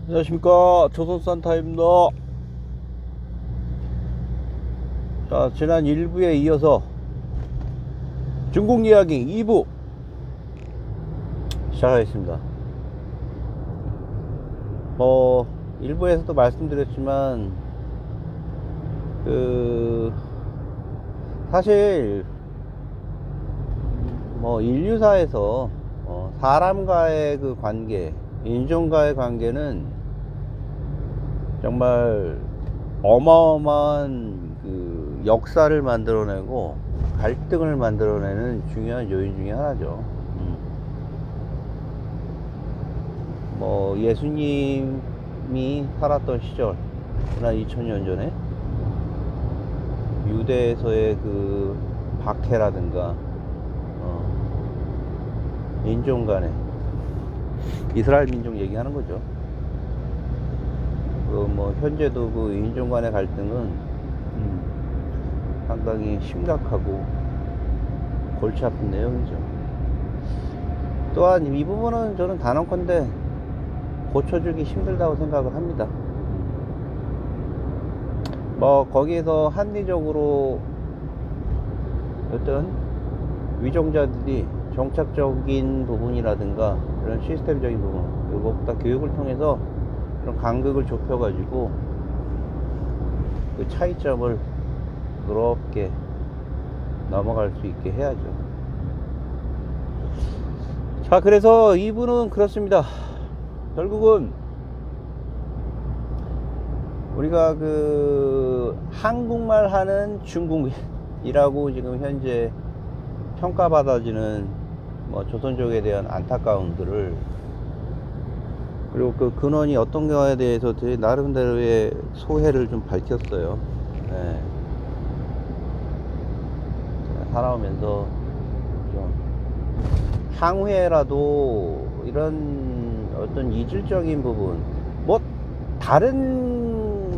안녕하십니까, 조선산타입니다. 자, 지난 1부에 이어서 중국 이야기 2부 시작하겠습니다. 1부에서도 말씀드렸지만 사실 인류사에서 사람과의 그 관계, 인종과의 관계는 정말 어마어마한 그 역사를 만들어내고 갈등을 만들어내는 중요한 요인 중에 하나죠. 예수님이 살았던 시절, 지난 2000년 전에 유대에서의 그 박해라든가 인종 간에, 이스라엘 민족 얘기하는 거죠. 현재도 그 인종 간의 갈등은 상당히 심각하고 골치 아픈 내용이죠. 또한 이 부분은 저는 단언컨대 고쳐주기 힘들다고 생각을 합니다. 거기에서 합리적으로 어떤 위종자들이 정착적인 부분이라든가 이런 시스템적인 부분, 무엇보다 교육을 통해서 그런 간극을 좁혀가지고 그 차이점을 부드럽게 넘어갈 수 있게 해야죠. 자, 그래서 2부는 그렇습니다. 결국은 우리가 그 한국말 하는 중국이라고 지금 현재 평가받아지는 조선족에 대한 안타까움들을, 그리고 그 근원이 어떤 거에 대해서 제 나름대로의 소회를 좀 밝혔어요. 네. 살아오면서 좀 향후에라도 이런 어떤 이질적인 부분, 다른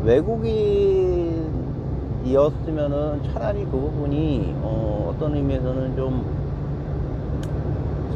외국인이었으면은 차라리 그 부분이 어떤 의미에서는 좀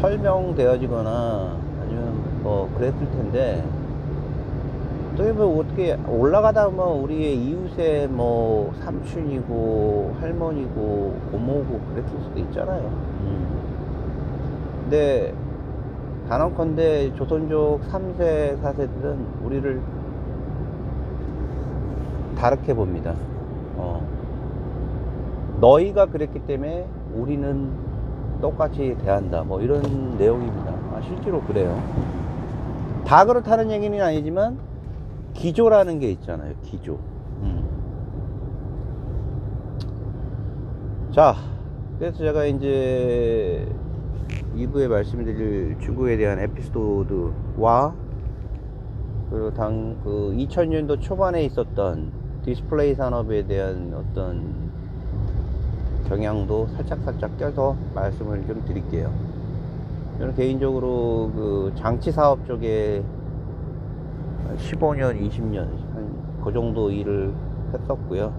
설명되어지거나 아니면 그랬을 텐데, 또 어떻게 올라가다 우리의 이웃의 삼촌이고 할머니고 고모고 그랬을 수도 있잖아요. 근데 단언컨대 조선족 3세 4세들은 우리를 다르게 봅니다. 너희가 그랬기 때문에 우리는 똑같이 대한다, 이런 내용입니다. 실제로 그래요. 다 그렇다는 얘기는 아니지만 기조라는 게 있잖아요. 기조. 자, 그래서 제가 이제 2부에 말씀드릴 중국에 대한 에피소드와 그리고 그 2000년도 초반에 있었던 디스플레이 산업에 대한 어떤 경향도 살짝 껴서 말씀을 좀 드릴게요. 저는 개인적으로 그 장치 사업 쪽에 15년, 20년 그 정도 일을 했었고요.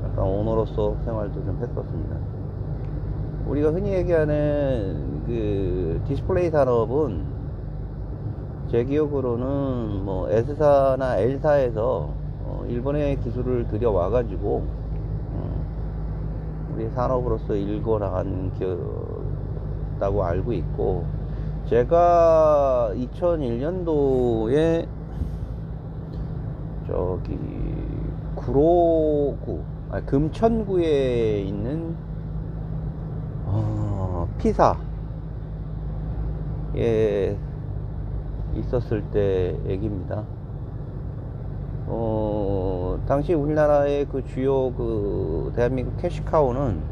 약간 오너로서 생활도 좀 했었습니다. 우리가 흔히 얘기하는 그 디스플레이 산업은 제 기억으로는 S사나 L사에서 일본의 기술을 들여와가지고 우리 산업으로서 일궈 나간 기업이라고 알고 있고, 제가 2001년도에 저기 금천구에 있는 피사에 있었을 때 얘기입니다. 당시 우리나라의 그 주요 그 대한민국 캐시카우는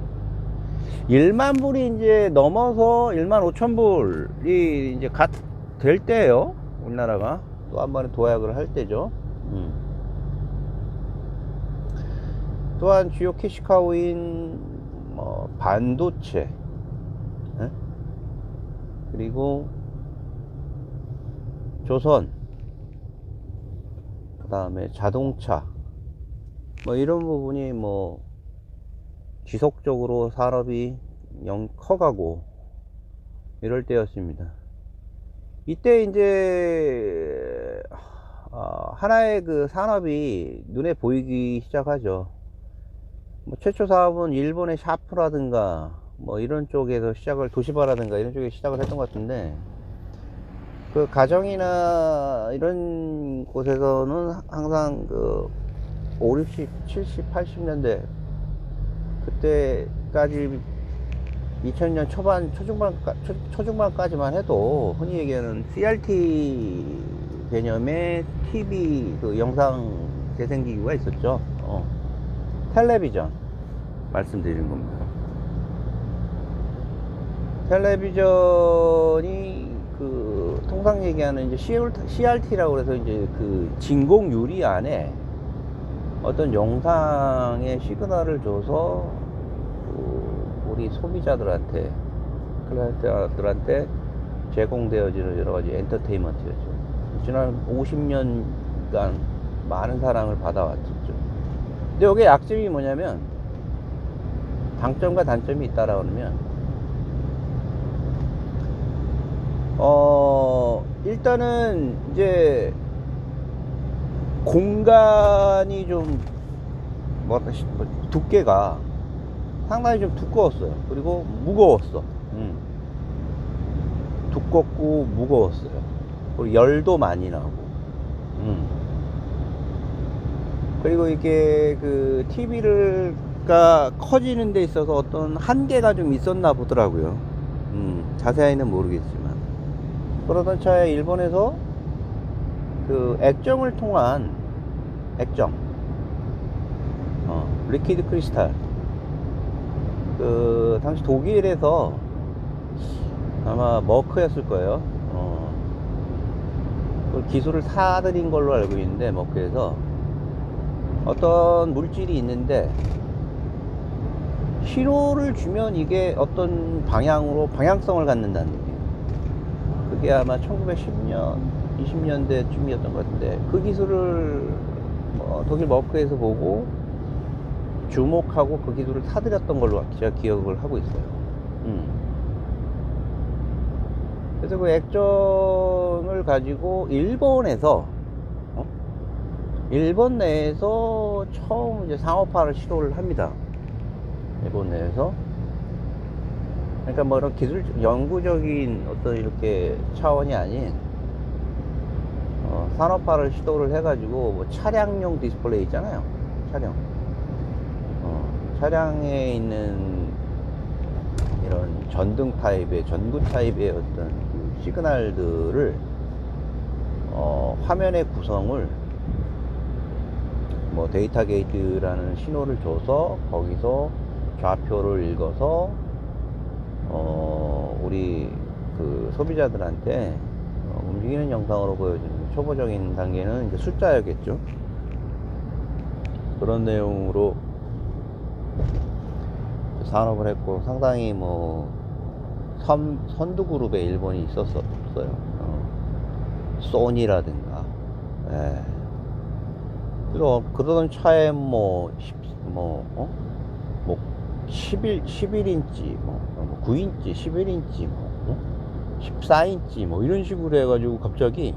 1만 불이 이제 넘어서 1만 5천 불이 이제 될 때예요. 우리나라가 또 한 번의 도약을 할 때죠. 또한 주요 캐시카우인 반도체, 그리고 조선, 그 다음에 자동차, 이런 부분이 지속적으로 산업이 커가고 이럴 때였습니다. 이때 이제 하나의 그 산업이 눈에 보이기 시작하죠. 뭐 최초 사업은 일본의 샤프라든가 뭐 이런 쪽에서 시작을, 도시바라든가 이런 쪽에 시작을 했던 것 같은데, 그 가정이나 이런 곳에서는 항상 그 5, 60, 70, 80년대 그때까지 2000년 초반, 초중반까지만 해도 흔히 얘기하는 CRT 개념의 TV 그 영상 재생기기가 있었죠. 텔레비전 말씀드리는 겁니다. 텔레비전이 그 통상 얘기하는 이제 CRT라고 해서 이제 그 진공 유리 안에 어떤 영상의 시그널을 줘서 우리 소비자들한테, 클라이언트들한테 제공되어지는 여러 가지 엔터테인먼트였죠. 지난 50년간 많은 사랑을 받아왔죠. 근데 여기에 약점이 뭐냐면, 장점과 단점이 있다라고 하면, 일단은 이제 공간이 좀 두께가 상당히 좀 두꺼웠어요. 그리고 무거웠어. 두껍고 무거웠어요. 그리고 열도 많이 나고. 그리고 이게 그 TV가 커지는 데 있어서 어떤 한계가 좀 있었나 보더라고요. 자세히는 모르겠지만. 그러던 차에 일본에서 그 액정을 통한 액정, 리퀴드 크리스탈, 그 당시 독일에서 아마 머크였을 거예요. 그 기술을 사들인 걸로 알고 있는데, 머크에서 어떤 물질이 있는데 신호를 주면 이게 어떤 방향으로 방향성을 갖는다는 얘기예요. 그게 아마 1910년 20년대쯤이었던 것 같은데, 그 기술을 독일 머크에서 보고 주목하고 그 기술을 사들였던 걸로 제가 기억을 하고 있어요. 그래서 그 액정을 가지고 일본에서 일본 내에서 처음 이제 상업화를 시도를 합니다. 일본 내에서. 그러니까 뭐 이런 기술 연구적인 어떤 이렇게 차원이 아닌 산업화를 시도를 해가지고, 뭐 차량용 디스플레이 있잖아요. 차량에 있는 이런 전등 타입의, 전구 타입의 어떤 그 시그널들을 화면의 구성을 뭐 데이터 게이트라는 신호를 줘서 거기서 좌표를 읽어서 우리 그 소비자들한테 움직이는 영상으로 보여주는, 초보적인 단계는 이제 숫자였겠죠. 그런 내용으로 산업을 했고, 상당히 뭐 선두 그룹에 일본이 있었어요. 소니라든가. 예. 그러던 차에 뭐 11인치, 9인치, 11인치, 14인치, 뭐 이런 식으로 해가지고 갑자기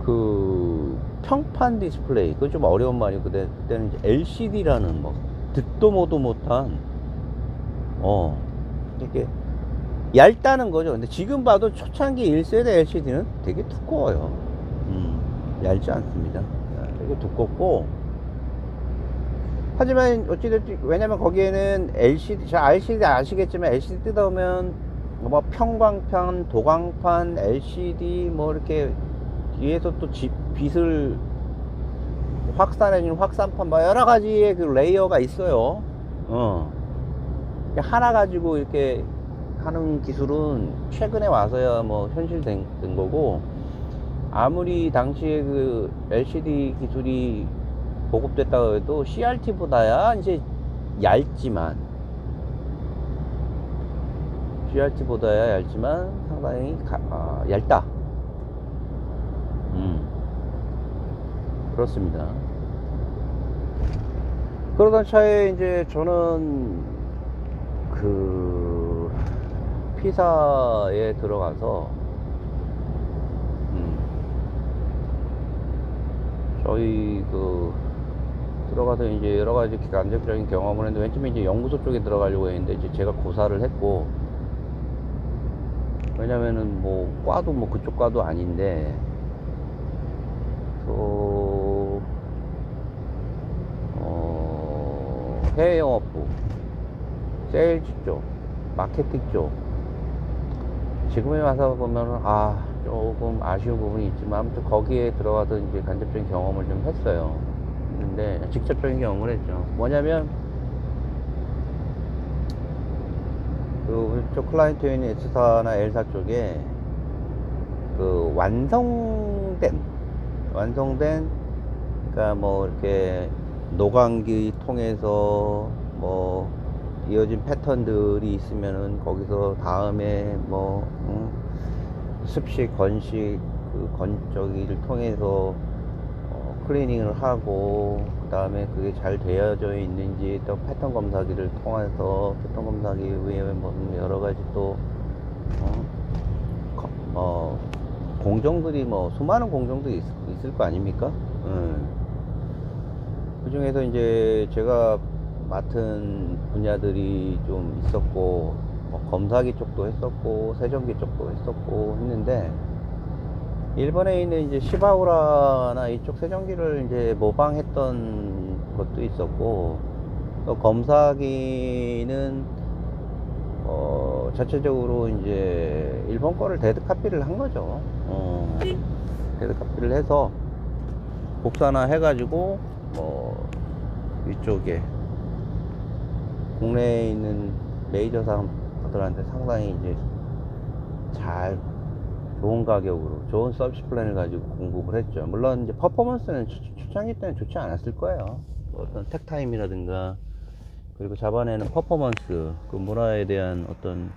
그 평판 디스플레이, 그건 좀 어려운 말이고, 그때는 이제 LCD라는 뭐 듣도 모도 못한 이렇게 얇다는 거죠. 근데 지금 봐도 초창기 1세대 LCD는 되게 두꺼워요. 얇지 않습니다. 되게 두껍고, 하지만 어찌됐든, 왜냐면 거기에는 LCD 아시겠지만, LCD 뜯어오면 뭐 평광판, 도광판, LCD 뭐 이렇게 뒤에서 또 빛을 확산해주는 확산판, 뭐 여러 가지의 그 레이어가 있어요. 하나 가지고 이렇게 하는 기술은 최근에 와서야 뭐 현실된 거고, 아무리 당시에 그 LCD 기술이 보급됐다고 해도 CRT보다야 이제 얇지만 상당히 얇다. 그렇습니다. 그러던 차에 이제 저는 그 P사에 들어가서 저희 들어가서 이제 여러 가지 간접적인 경험을 했는데, 맨 처음에 이제 연구소 쪽에 들어가려고 했는데 이제 제가 고사를 했고, 왜냐면은 뭐 과도 뭐 그쪽 과도 아닌데 해외 영업부, 세일즈 쪽, 마케팅 쪽, 지금에 와서 보면은 조금 아쉬운 부분이 있지만 아무튼 거기에 들어가서 이제 간접적인 경험을 좀 했어요. 근데 직접적인 경험을 했죠. 뭐냐면 그쪽 클라이언트에 있는 S사나 L사 쪽에 완성된 그러니까 뭐 이렇게 노광기 통해서 뭐 이어진 패턴들이 있으면은 거기서 다음에 뭐 습식, 건식, 저기를 통해서 클리닝을 하고, 그 다음에 그게 잘 되어져 있는지 또 패턴 검사기를 통해서 패턴 검사기 위에 뭐 여러 가지 또 공정들이 뭐 수많은 공정들이 있을 거 아닙니까? 그 중에서 이제 제가 맡은 분야들이 좀 있었고, 뭐 검사기 쪽도 했었고 세정기 쪽도 했었고 했는데, 일본에 있는 이제 시바우라나 이쪽 세정기를 이제 모방했던 것도 있었고, 또 검사기는 자체적으로 이제 일본 거를 데드 카피를 한 거죠. 데드 카피를 해서 국산화 해가지고 이쪽에 국내에 있는 메이저 사람들한테 상당히 이제 좋은 가격으로 좋은 서비스 플랜을 가지고 공급을 했죠. 물론 이제 퍼포먼스는 초창기 때는 좋지 않았을 거예요. 어떤 택타임이라든가, 그리고 잡아내는 퍼포먼스, 그 문화에 대한 어떤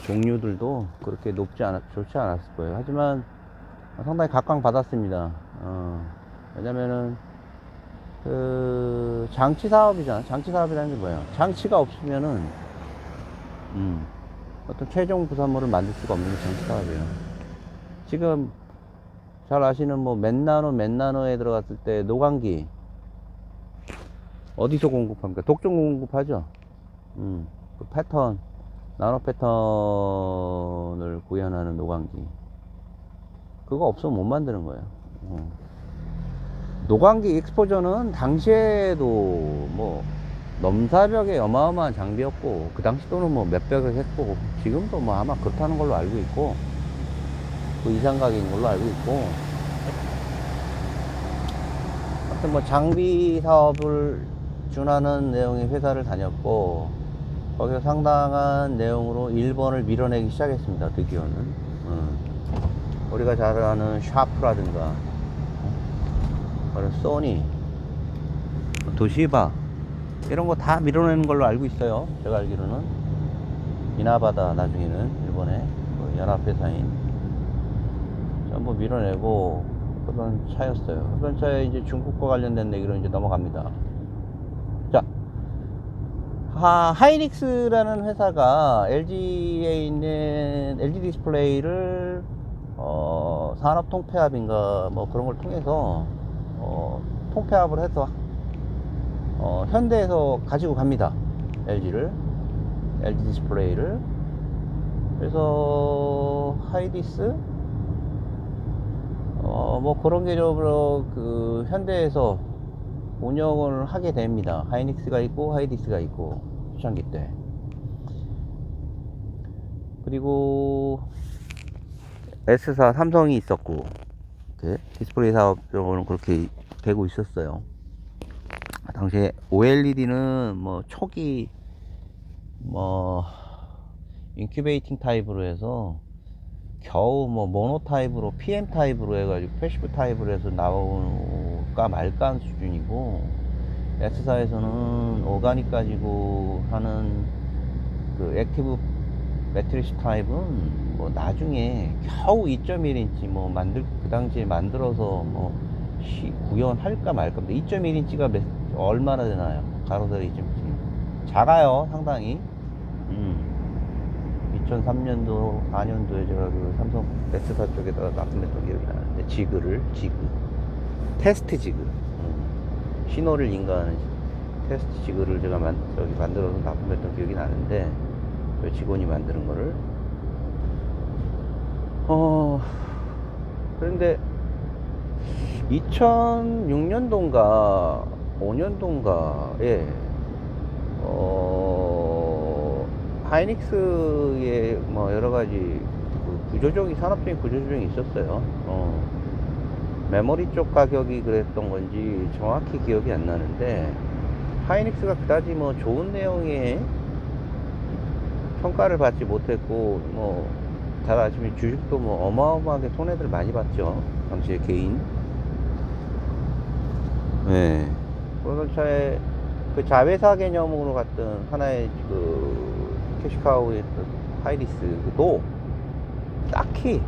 종류들도 그렇게 좋지 않았을 거예요. 하지만 상당히 각광받았습니다. 왜냐면은 장치 사업이잖아. 장치 사업이라는 게 뭐예요? 장치가 없으면은 어떤 최종 부산물을 만들 수가 없는 게 장치 사업이에요. 지금 잘 아시는 뭐 맨나노에 들어갔을 때 노광기 어디서 공급합니까? 독점 공급하죠. 그 패턴, 나노 패턴을 구현하는 노광기, 그거 없으면 못 만드는 거예요. 노광기 익스포저는 당시에도 뭐 넘사벽에 어마어마한 장비였고, 그 당시 또는 뭐 몇백을 했고, 지금도 뭐 아마 그렇다는 걸로 알고 있고, 그 이상 가격인 걸로 알고 있고, 하여튼 뭐 장비 사업을 준하는 내용의 회사를 다녔고, 거기서 상당한 내용으로 일본을 밀어내기 시작했습니다. 드디어는 우리가 잘 아는 샤프라든가 소니, 도시바, 이런 거 다 밀어내는 걸로 알고 있어요. 제가 알기로는 이나바다, 나중에는 일본의 연합회사인, 전부 밀어내고 그런 차였어요. 그런 차에 이제 중국과 관련된 얘기로 이제 넘어갑니다. 자, 하이닉스라는 회사가 LG에 있는 LG 디스플레이를 산업 통폐합인가 뭐 그런 걸 통해서 통폐합을 해서 현대에서 가지고 갑니다. LG 디스플레이를. 그래서 하이디스 뭐 그런 계열로 현대에서 운영을 하게 됩니다. 하이닉스가 있고 하이디스가 있고, 초창기 때. 그리고 S사 삼성이 있었고, 이렇게 디스플레이 사업적으로는 그렇게 되고 있었어요. 당시에 OLED는 뭐 초기 인큐베이팅 타입으로 해서 겨우 뭐 모노 타입으로 PM 타입으로 해가지고 패시브 타입으로 해서 나올까 말까한 수준이고, S사에서는 오가닉 가지고 하는 그 액티브 매트리스 타입은 뭐 나중에 겨우 2.1인치 그 당시에 만들어서 구현할까 말까. 2.1인치가 얼마나 되나요? 가로세로 2.1인치 작아요, 상당히. 2003년도, 4년도에 제가 그 삼성 S사 쪽에다가 납품했던 기억이 나는데, 지그. 테스트 지그. 신호를 인가하는 테스트 지그를 제가 만들어서 납품했던 기억이 나는데, 저 직원이 만드는 거를. 그런데 2006년도인가 5년도인가에 하이닉스의 뭐 여러가지 그 구조조정이, 산업적인 구조조정이 있었어요. 메모리 쪽 가격이 그랬던 건지 정확히 기억이 안 나는데, 하이닉스가 그다지 뭐 좋은 내용의 평가를 받지 못했고, 뭐 잘 아시면 주식도 뭐 어마어마하게 손해들 많이 봤죠, 당시에 개인. 네. 그러던 차에 그 자회사 개념으로 갔던 하나의 그 캐시카우였던 하이닉스도 딱히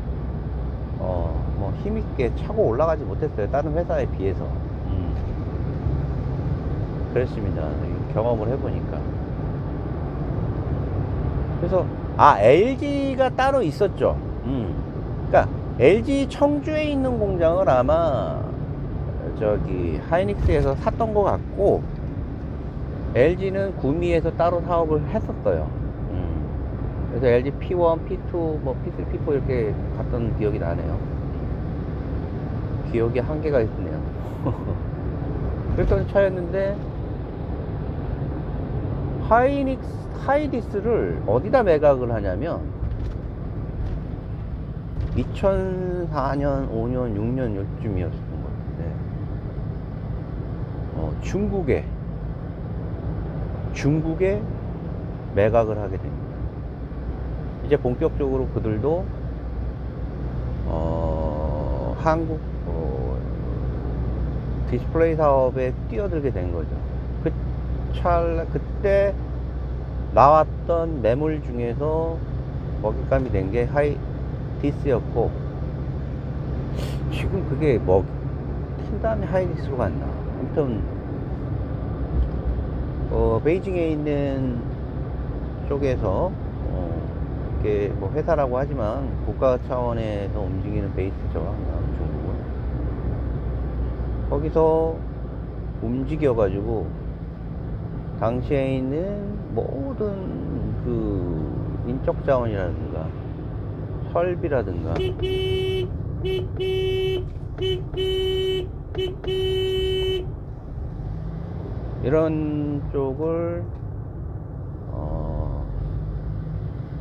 뭐 힘있게 차고 올라가지 못했어요, 다른 회사에 비해서. 그랬습니다, 경험을 해보니까. 그래서 LG가 따로 있었죠. 그러니까 LG 청주에 있는 공장을 아마 저기 하이닉스에서 샀던 것 같고, LG는 구미에서 따로 사업을 했었어요. 그래서 LG P1, P2, 뭐 P3, P4 이렇게 갔던 기억이 나네요. 기억이 한계가 있네요. 그랬던 차였는데, 하이닉스를 어디다 매각을 하냐면 2004년, 5년, 6년 요쯤이었던 것 같은데, 중국에 매각을 하게 됩니다. 이제 본격적으로 그들도 한국 디스플레이 사업에 뛰어들게 된 거죠. 그때 나왔던 매물 중에서 먹잇감이 된 게 하이디스였고, 지금 그게 튄 다음에 하이디스로 갔나. 아무튼 베이징에 있는 쪽에서 이렇게 뭐 회사라고 하지만 국가 차원에서 움직이는 베이스죠, 중국은. 거기서 움직여가지고 당시에 있는 모든 그 인적 자원이라든가 설비라든가 이런 쪽을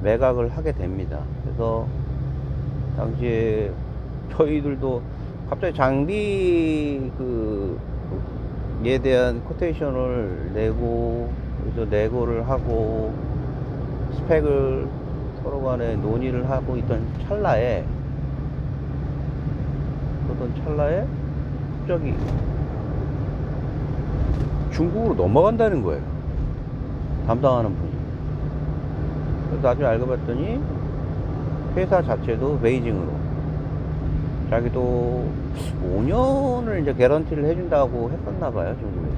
매각을 하게 됩니다. 그래서 당시에 저희들도 갑자기 장비 에 대한 코테이션을 내고, 그래서 내고를 하고 스펙을 서로 간에 논의를 하고 있던 찰나에 갑자기 중국으로 넘어간다는 거예요, 담당하는 분이. 그래서 나중에 알고 봤더니 회사 자체도 베이징으로, 자기도 5년을 이제 개런티를 해준다고 했었나봐요, 중국에서.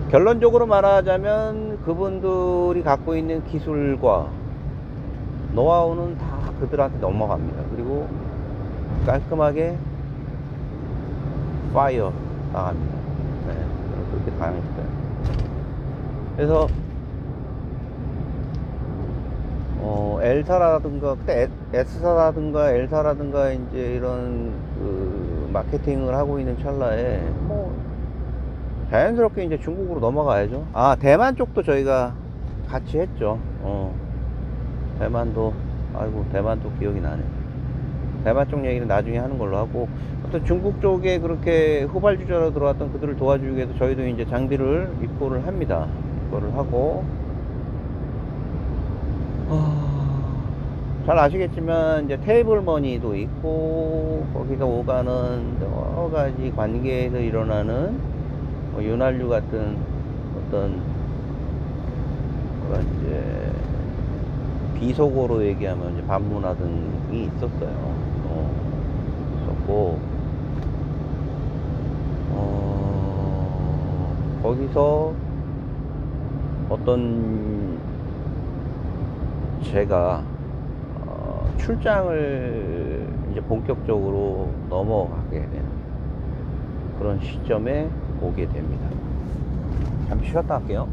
결론적으로 말하자면 그분들이 갖고 있는 기술과 노하우는 다 그들한테 넘어갑니다. 그리고 깔끔하게 파이어 당합니다. 네, 그렇게 당했어요. 그래서 L사라든가, 그때 S사라든가 L사라든가 이제 이런 그 마케팅을 하고 있는 찰나에 뭐 자연스럽게 이제 중국으로 넘어가야죠. 대만 쪽도 저희가 같이 했죠. 대만도 기억이 나네. 대만 쪽 얘기는 나중에 하는 걸로 하고, 또 중국 쪽에 그렇게 후발주자로 들어왔던 그들을 도와주기 위해서 저희도 이제 장비를 입고를 합니다. 입고를 하고, 잘 아시겠지만 이제 테이블 머니도 있고, 거기서 오가는 여러 가지 관계에서 일어나는 뭐 윤활유 같은 어떤 그런 이제 비속어로 얘기하면 이제 반문화 등이 있었어요. 있었고, 거기서 어떤 제가 출장을 이제 본격적으로 넘어가게 되는 그런 시점에 오게 됩니다. 잠시 쉬었다 할게요.